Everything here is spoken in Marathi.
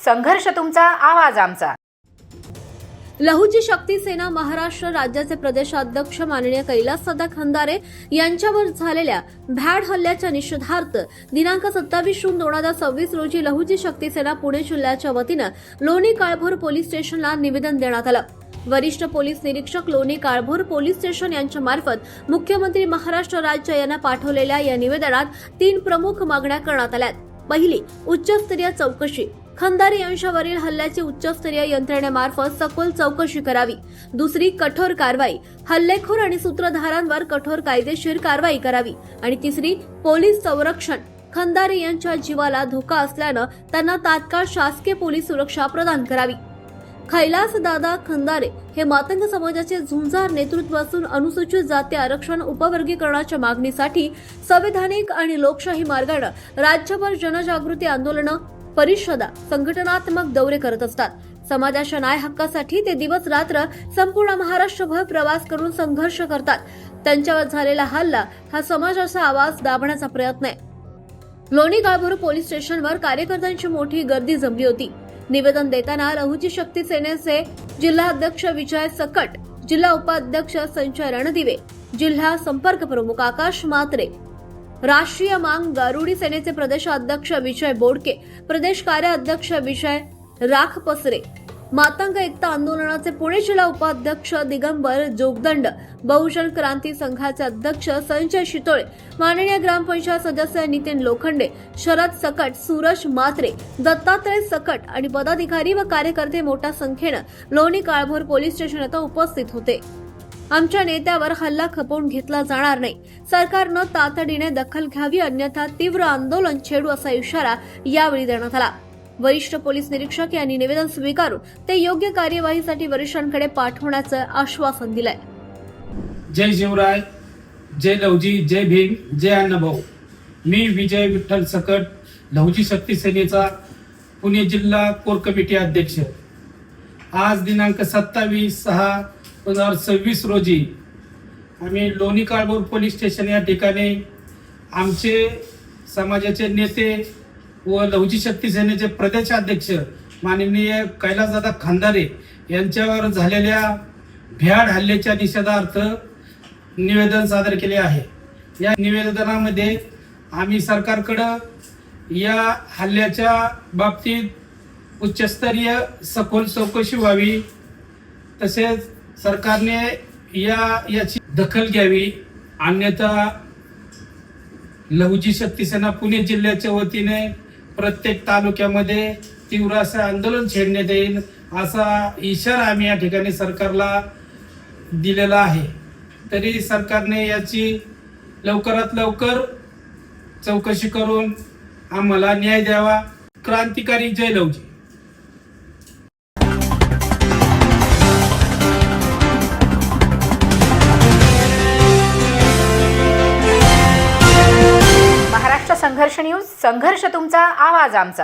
संघर्ष तुमचा, आवाज आमचा। लहुजी शक्ती सेना महाराष्ट्र राज्याचे प्रदेशाध्यक्ष माननीय कैलासदादा खंदारे यांच्यावर झालेल्या भ्याड हल्ल्याच्या निषेधार्थ दिनांक 27 जून 2026 रोजी लहुजी शक्ती सेना पुणे जिल्ह्याच्या वतीनं लोणी काळभोर पोलीस स्टेशनला निवेदन देण्यात आलं। वरिष्ठ पोलीस निरीक्षक लोणी काळभोर पोलीस स्टेशन यांच्या मार्फत मुख्यमंत्री महाराष्ट्र राज्य यांना पाठवलेल्या या निवेदनात 3 प्रमुख मागण्या करण्यात आल्या। पहिली, उच्चस्तरीय चौकशी। खंदारे यांच्यावरील हल्ल्याची उच्चस्तरीय यंत्रणेमार्फत सखोल चौकशी करावी। दुसरी, कठोर कारवाई। हल्लेखोर आणि सूत्रधारांवर कठोर कायदेशीर कारवाई करावी। आणि तिसरी, पोलीस संरक्षण। खंदारे यांच्या जीवाला धोका असल्यानं त्यांना तात्काळ शासकीय पोलीस सुरक्षा प्रदान करावी। कैलासदादा खंदारे हे मातंग समाजाचे झुंजार नेतृत्व असून अनुसूचित जाती आरक्षण उपवर्गीकरणाच्या मागणीसाठी संवैधानिक आणि लोकशाही मार्गाने राज्यभर जनजागृती आंदोलनं, परिषदा, संघटनात्मक दौरे करत असतात। समाजाच्या न्याय हक्कासाठी ते दिवस रात्र संपूर्ण महाराष्ट्रभर प्रवास करून संघर्ष करतात। त्यांच्यावर झालेला हल्ला हा समाजाचा आवाज दाबण्याचा प्रयत्न आहे। लोणी काळभोर पोलीस स्टेशनवर कार्यकर्त्यांची मोठी गर्दी जमली होती। निवेदन देताना लहुजी शक्ती सेनेचे जिल्हा अध्यक्ष विजय सकट, जिल्हा उपाध्यक्ष संजय रणदिवे, जिल्हा संपर्क प्रमुख आकाश म्हात्रे, राष्ट्रीय मांग गारुडी सेनेचे प्रदेशाध्यक्ष विजय बोडके, प्रदेश कार्याध्यक्ष विजय राखपसरे, मातंग एकता आंदोलनाचे पुणे जिल्हा उपाध्यक्ष दिगंबर जोगदंड, बहुजन क्रांती संघाचे अध्यक्ष संजय शितोळे, माननीय ग्रामपंचायत सदस्य नितीन लोखंडे, शरद सकट, सूरज म्हात्रे, दत्तात्रय सकट आणि पदाधिकारी व कार्यकर्ते मोठ्या संख्येनं लोणी काळभोर पोलीस स्टेशन येथे उपस्थित होते। आमच्या नेत्यावर हल्ला खपवून घेतला जाणार नाही। सरकारनं तातडीने दखल घ्यावी, अन्यथा तीव्र आंदोलन छेडू असा इशारा यावेळी देण्यात आला। वरिष्ठ पोलीस निरीक्षक यांनी निवेदन स्वीकारून ते योग्य कार्यवाहीसाठी वरिष्ठांकडे पाठवण्याचं आश्वासन दिलंय। जय शिवराय, जय लहुजी, जय भीम, जय अण्णाभाऊ। मी विजय विठ्ठल सकट, लहुजी शक्ती सेनेचा पुणे जिल्हा कोर कमिटी अध्यक्ष। आज दिनांक 27/6/2026 रोजी आम्ही लोणी काळभोर पोलीस स्टेशन या ठिकाणी आमचे समाजाचे नेते व लहुजी शक्ती सेनेचे प्रदेशाध्यक्ष माननीय कैलासदादा खंदारे यांच्यावर झालेल्या भ्याड हल्ल्याच्या निषेधार्थ निवेदन सादर केले आहे। या निवेदनामध्ये आम्ही सरकारकडे या हल्ल्याच्या बाबतीत उच्चस्तरीय सखोल चौकशी व्हावी, तसेच सरकारने याची दखल घ्यावी, अन्यथा लहुजी शक्ती सेना पुणे जिल्ह्याच्या वतीने प्रत्येक तालुक्यामध्ये तीव्र असं आंदोलन छेडण्यात येईल असा इशारा आम्ही या ठिकाणी सरकारला दिलेला आहे। तरी सरकारने याची लवकरात लवकर चौकशी करून आम्हाला न्याय द्यावा। क्रांतिकारी जय लहुजी। महाराष्ट्र संघर्ष न्यूज, संघर्ष तुमचा, आवाज आमचा।